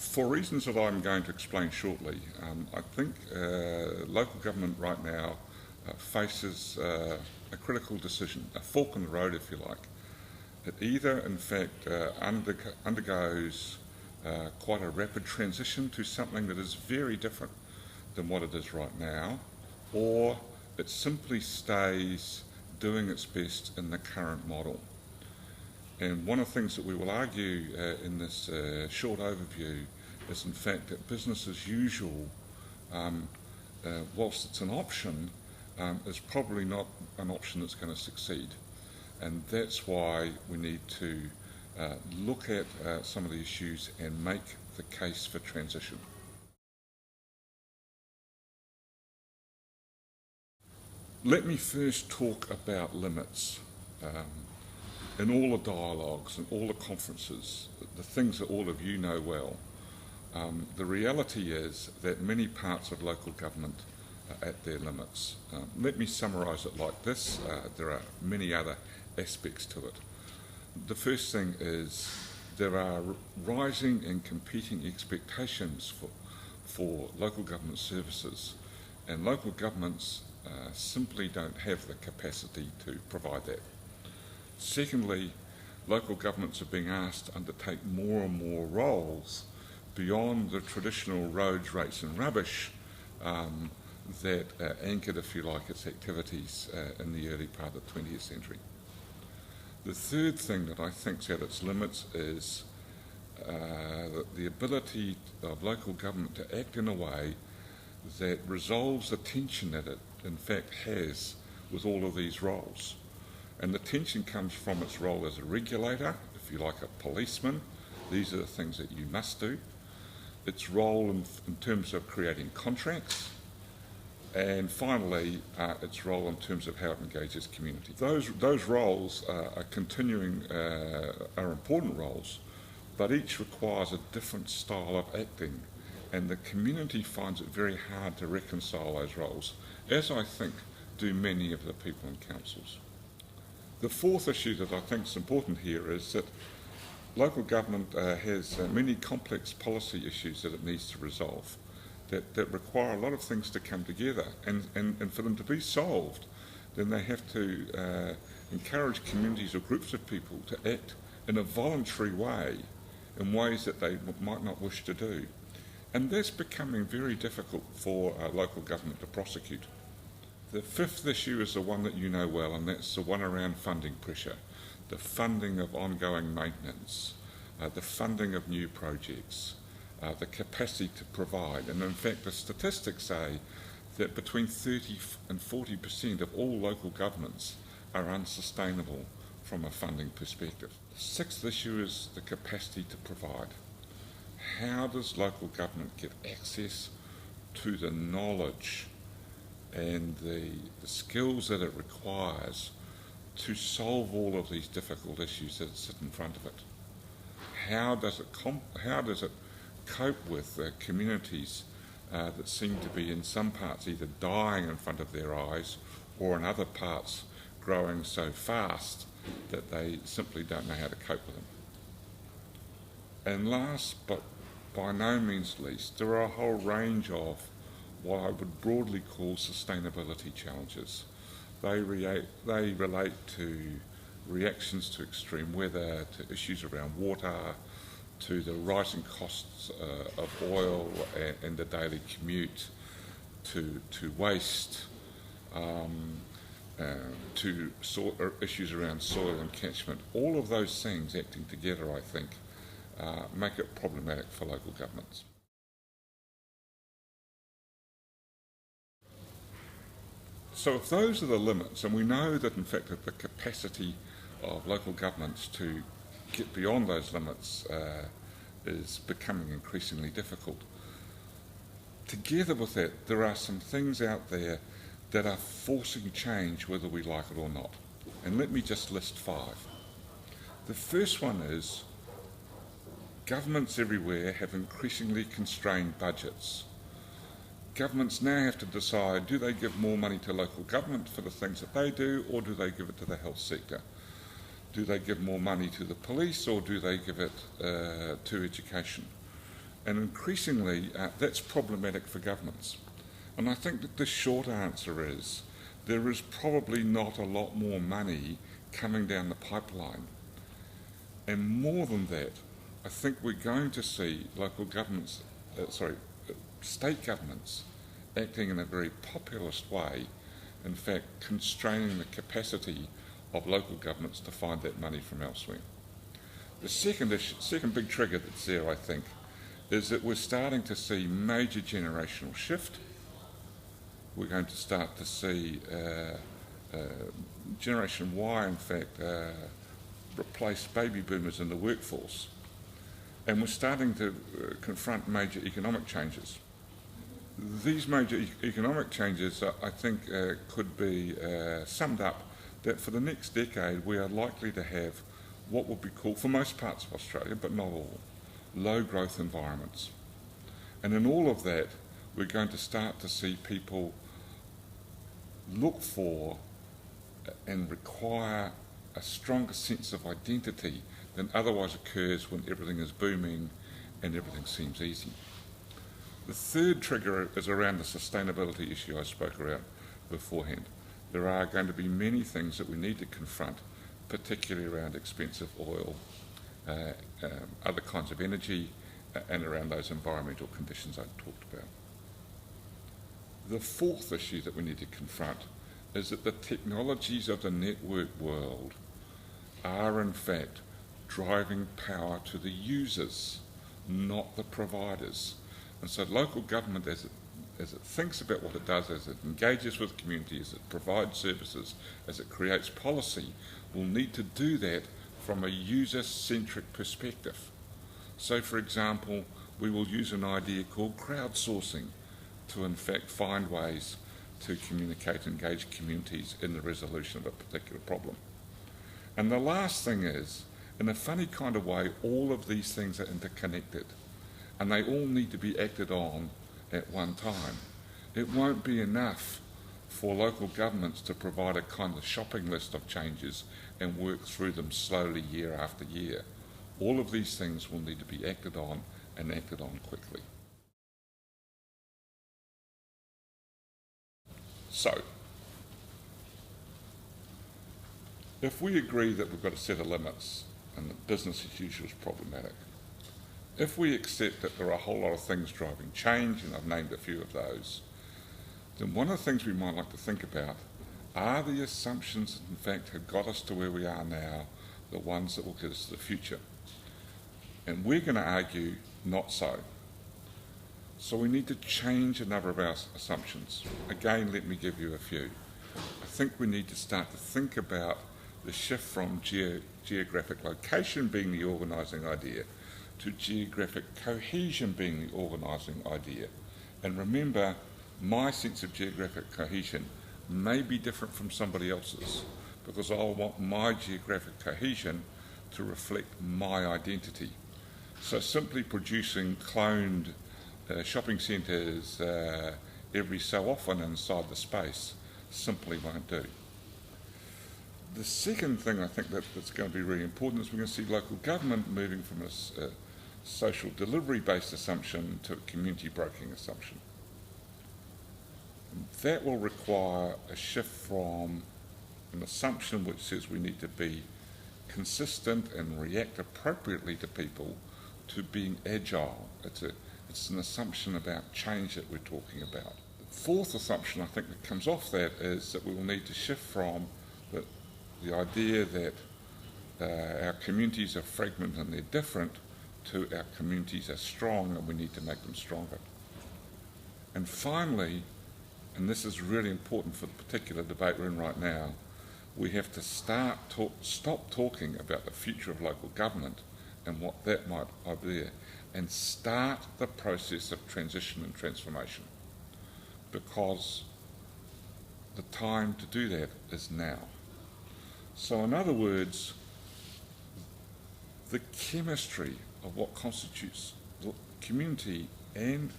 For reasons that I'm going to explain shortly, I think local government right now faces a critical decision, a fork in the road if you like. It either in fact undergoes quite a rapid transition to something that is very different than what it is right now, or it simply stays doing its best in the current model. And one of the things that we will argue in this short overview is in fact that business as usual, whilst it's an option, is probably not an option that's going to succeed. And that's why we need to look at some of the issues and make the case for transition. Let me first talk about limits. In all the dialogues and all the conferences, the things that all of you know well, the reality is that many parts of local government are at their limits. Let me summarise it like this. There are many other aspects to it. The first thing is there are rising and competing expectations for local government services, and local governments simply don't have the capacity to provide that. Secondly, local governments are being asked to undertake more and more roles beyond the traditional roads, rates and rubbish that anchored, if you like, its activities in the early part of the 20th century. The third thing that I think is at its limits is the ability of local government to act in a way that resolves the tension that it in fact has with all of these roles. And the tension comes from its role as a regulator, if you like a policeman. These are the things that you must do. Its role in terms of creating contracts, and finally its role in terms of how it engages community. Those roles are continuing, are important roles, but each requires a different style of acting, and the community finds it very hard to reconcile those roles, as I think do many of the people in councils. The fourth issue that I think is important here is that local government has many complex policy issues that it needs to resolve that require a lot of things to come together, and for them to be solved, then they have to encourage communities or groups of people to act in a voluntary way, in ways that they might not wish to do. And that's becoming very difficult for local government to prosecute. The fifth issue is the one that you know well, and that's the one around funding pressure, the funding of ongoing maintenance, the funding of new projects, the capacity to provide. And in fact, the statistics say that between 30 and 40% of all local governments are unsustainable from a funding perspective. The sixth issue is the capacity to provide. How does local government get access to the knowledge and the skills that it requires to solve all of these difficult issues that sit in front of it? How does it cope with communities that seem to be in some parts either dying in front of their eyes, or in other parts growing so fast that they simply don't know how to cope with them? And last but by no means least, there are a whole range of what I would broadly call sustainability challenges. They relate to reactions to extreme weather, to issues around water, to the rising costs of oil and the daily commute, to waste, to issues around soil and catchment. All of those things acting together, I think, make it problematic for local governments. So if those are the limits, and we know that in fact that the capacity of local governments to get beyond those limits is becoming increasingly difficult, together with that there are some things out there that are forcing change whether we like it or not. And let me just list 5. The first one is governments everywhere have increasingly constrained budgets. Governments now have to decide, do they give more money to local government for the things that they do, or do they give it to the health sector? Do they give more money to the police, or do they give it to education? And increasingly, that's problematic for governments. And I think that the short answer is there is probably not a lot more money coming down the pipeline. And more than that, I think we're going to see local governments, state governments acting in a very populist way, in fact constraining the capacity of local governments to find that money from elsewhere. The second big trigger that's there, I think, is that we're starting to see major generational shift. We're going to start to see Generation Y, in fact, replace baby boomers in the workforce. And we're starting to confront major economic changes. These major economic changes, I think, could be summed up that for the next decade we are likely to have what would be called, for most parts of Australia, but not all, low growth environments. And in all of that, we're going to start to see people look for and require a stronger sense of identity than otherwise occurs when everything is booming and everything seems easy. The third trigger is around the sustainability issue I spoke about beforehand. There are going to be many things that we need to confront, particularly around expensive oil, other kinds of energy, and around those environmental conditions I talked about. The fourth issue that we need to confront is that the technologies of the network world are in fact driving power to the users, not the providers. And so local government, as it thinks about what it does, as it engages with community, as it provides services, as it creates policy, will need to do that from a user-centric perspective. So, for example, we will use an idea called crowdsourcing to in fact find ways to communicate and engage communities in the resolution of a particular problem. And the last thing is, in a funny kind of way, all of these things are interconnected and they all need to be acted on at one time. It won't be enough for local governments to provide a kind of shopping list of changes and work through them slowly year after year. All of these things will need to be acted on and acted on quickly. So, if we agree that we've got a set of limits and that business as usual is problematic, if we accept that there are a whole lot of things driving change, and I've named a few of those, then one of the things we might like to think about are the assumptions that in fact have got us to where we are now the ones that will get us to the future. And we're going to argue not so. So we need to change a number of our assumptions. Again, let me give you a few. I think we need to start to think about the shift from geographic location being the organising idea to geographic cohesion being the organising idea. And remember, my sense of geographic cohesion may be different from somebody else's, because I'll want my geographic cohesion to reflect my identity. So simply producing cloned shopping centres every so often inside the space simply won't do. The second thing I think that's going to be really important is we're going to see local government moving from a social delivery-based assumption to a community broking assumption. And that will require a shift from an assumption which says we need to be consistent and react appropriately to people to being agile. It's an assumption about change that we're talking about. The fourth assumption I think that comes off that is that we will need to shift from the idea that our communities are fragmented and they're different to our communities are strong and we need to make them stronger. And finally, and this is really important for the particular debate we're in right now, we have to stop talking about the future of local government and what that might be, and start the process of transition and transformation, because the time to do that is now. So in other words, the chemistry of what constitutes community and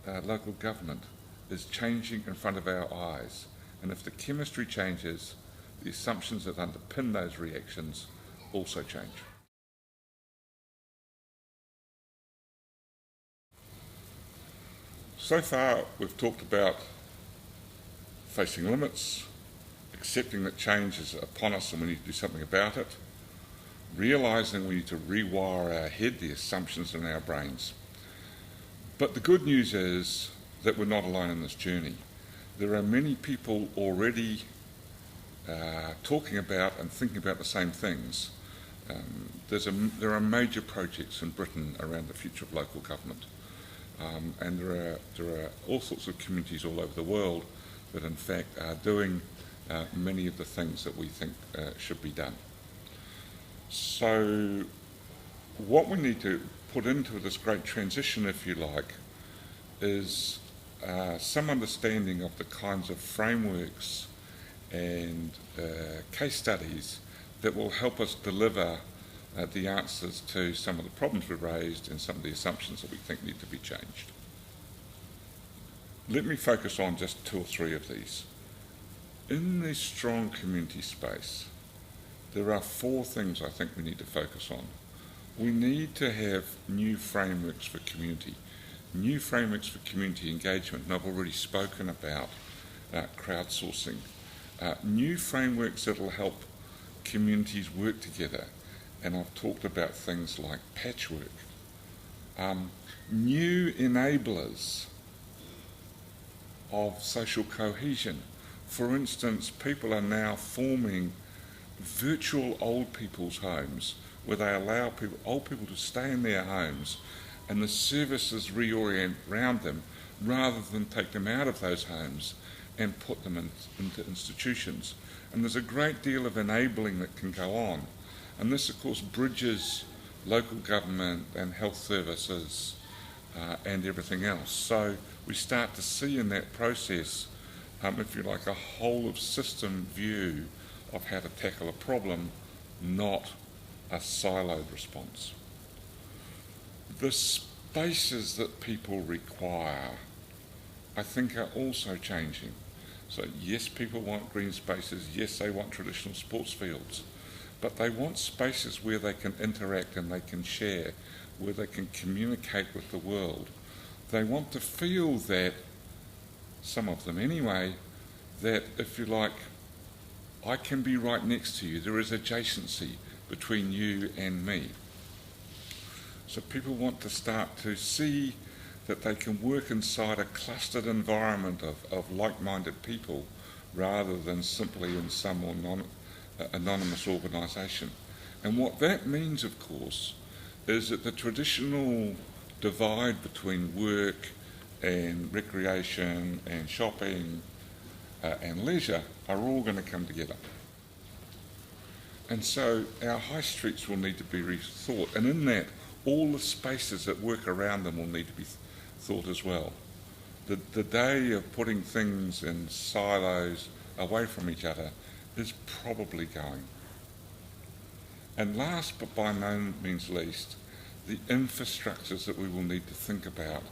local government is changing in front of our eyes. And if the chemistry changes, the assumptions that underpin those reactions also change. so far we've talked about facing limits, accepting that change is upon us and we need to do something about it, realising we need to rewire our head, the assumptions in our brains. But the good news is that we're not alone in this journey. There are many people already talking about and thinking about the same things. There are major projects in Britain around the future of local government, and there are all sorts of communities all over the world that in fact are doing many of the things that we think should be done. So what we need to put into this great transition, if you like, is some understanding of the kinds of frameworks and case studies that will help us deliver the answers to some of the problems we've raised and some of the assumptions that we think need to be changed. Let me focus on just 2 or 3 of these. In this strong community space, there are 4 things I think we need to focus on. We need to have new frameworks for community engagement, and I've already spoken about crowdsourcing. New frameworks that will help communities work together, and I've talked about things like patchwork. New enablers of social cohesion. For instance, people are now forming virtual old people's homes where they allow old people to stay in their homes and the services reorient around them rather than take them out of those homes and put them into institutions. And there's a great deal of enabling that can go on. And this, of course, bridges local government and health services and everything else. So we start to see in that process, if you like, a whole of system view of how to tackle a problem, not a siloed response. The spaces that people require, I think, are also changing. So yes, people want green spaces, yes, they want traditional sports fields, but they want spaces where they can interact and they can share, where they can communicate with the world. They want to feel that, some of them anyway, that, if you like, I can be right next to you. There is adjacency between you and me. So people want to start to see that they can work inside a clustered environment of like-minded people rather than simply in some anonymous organisation. And what that means, of course, is that the traditional divide between work and recreation and shopping and leisure are all going to come together. And so our high streets will need to be rethought, and in that, all the spaces that work around them will need to be thought as well. The day of putting things in silos away from each other is probably going. And last but by no means least, the infrastructures that we will need to think about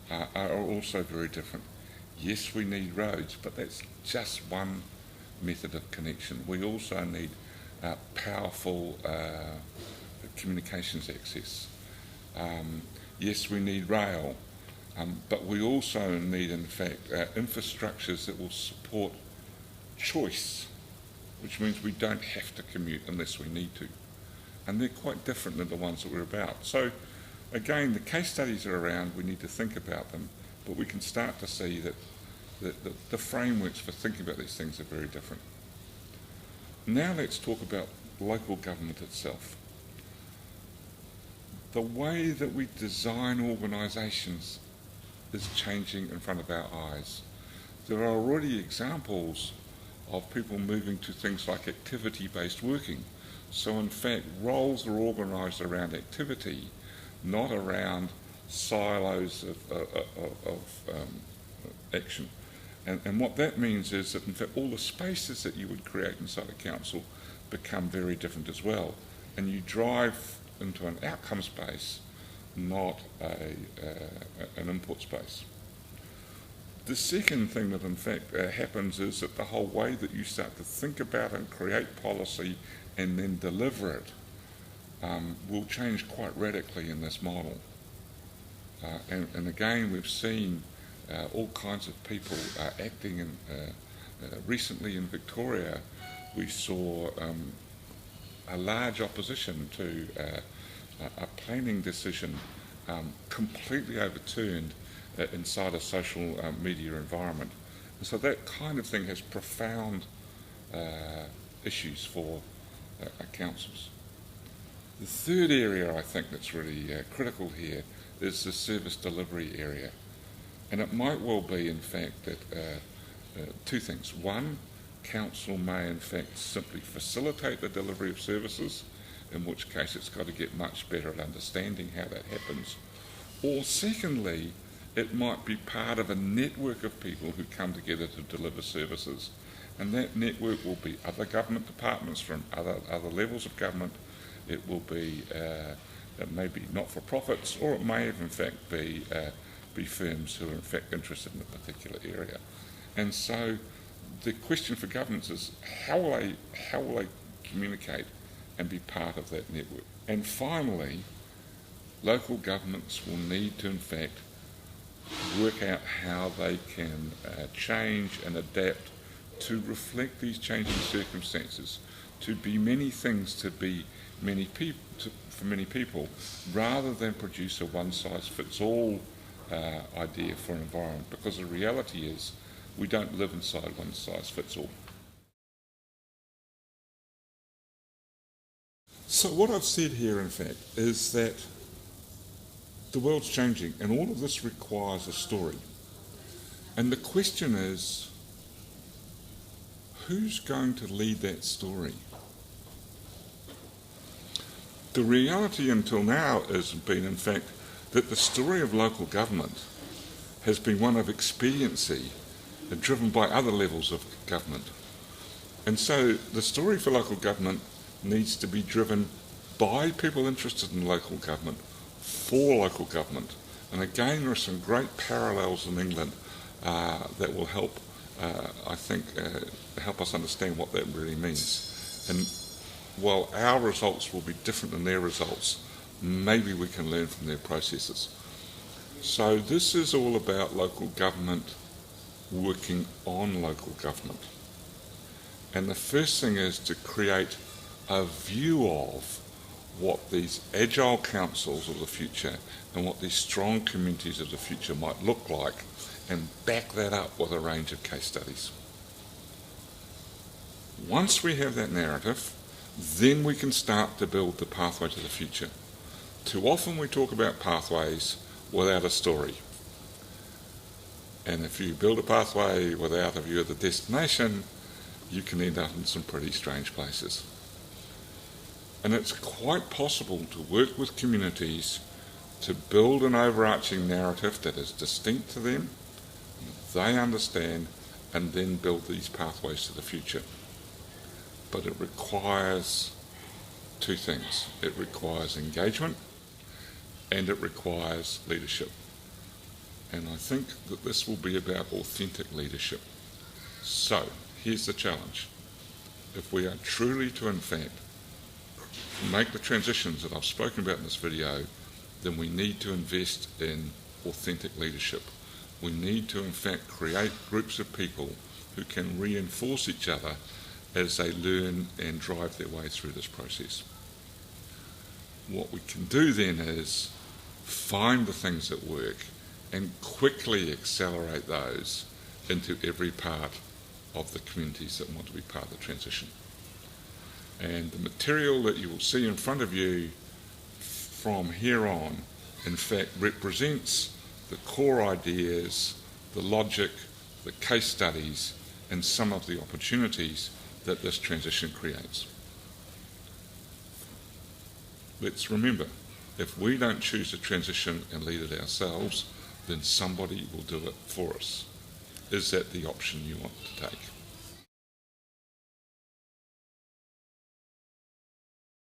are also very different. Yes, we need roads, but that's just one method of connection. We also need powerful communications access. Yes, we need rail, but we also need, in fact, infrastructures that will support choice, which means we don't have to commute unless we need to. And they're quite different than the ones that we're about. So, again, the case studies are around, we need to think about them, but we can start to see that the frameworks for thinking about these things are very different. Now let's talk about local government itself. The way that we design organisations is changing in front of our eyes. There are already examples of people moving to things like activity-based working. So in fact, roles are organised around activity, not around silos of action. And what that means is that in fact all the spaces that you would create inside a council become very different as well. And you drive into an outcome space, not an input space. The second thing that in fact happens is that the whole way that you start to think about and create policy and then deliver it will change quite radically in this model. And again, we've seen all kinds of people acting. And recently in Victoria, we saw a large opposition to a planning decision completely overturned inside a social media environment. And so that kind of thing has profound issues for councils. The third area I think that's really critical here is the service delivery area. And it might well be, in fact, that two things. One, council may in fact simply facilitate the delivery of services, in which case it's got to get much better at understanding how that happens. Or secondly, it might be part of a network of people who come together to deliver services. And that network will be other government departments from other levels of government. It will be, it may be not-for-profits, or it may have in fact be firms who are in fact interested in a particular area. And so the question for governments is how will they communicate and be part of that network? And finally, local governments will need to in fact work out how they can change and adapt to reflect these changing circumstances, to be many things to be many people, for many people, rather than produce a one-size-fits-all idea for an environment, because the reality is we don't live inside one-size-fits-all. So what I've said here, in fact, is that the world's changing, and all of this requires a story. And the question is, who's going to lead that story? The reality until now has been, in fact, that the story of local government has been one of expediency driven by other levels of government. And so the story for local government needs to be driven by people interested in local government, for local government. And again, there are some great parallels in England that will help, I think, help us understand what that really means. And while our results will be different than their results, maybe we can learn from their processes. So this is all about local government working on local government. And the first thing is to create a view of what these agile councils of the future and what these strong communities of the future might look like, and back that up with a range of case studies. Once we have that narrative, then we can start to build the pathway to the future. Too often we talk about pathways without a story. And if you build a pathway without a view of the destination, you can end up in some pretty strange places. And it's quite possible to work with communities to build an overarching narrative that is distinct to them, they understand, and then build these pathways to the future. But it requires two things. It requires engagement and it requires leadership. And I think that this will be about authentic leadership. So, here's the challenge. If we are truly to, in fact, make the transitions that I've spoken about in this video, then we need to invest in authentic leadership. We need to, in fact, create groups of people who can reinforce each other as they learn and drive their way through this process. What we can do then is find the things that work and quickly accelerate those into every part of the communities that want to be part of the transition. And the material that you will see in front of you from here on, in fact, represents the core ideas, the logic, the case studies, and some of the opportunities that this transition creates. Let's remember, if we don't choose the transition and lead it ourselves, then somebody will do it for us. Is that the option you want to take?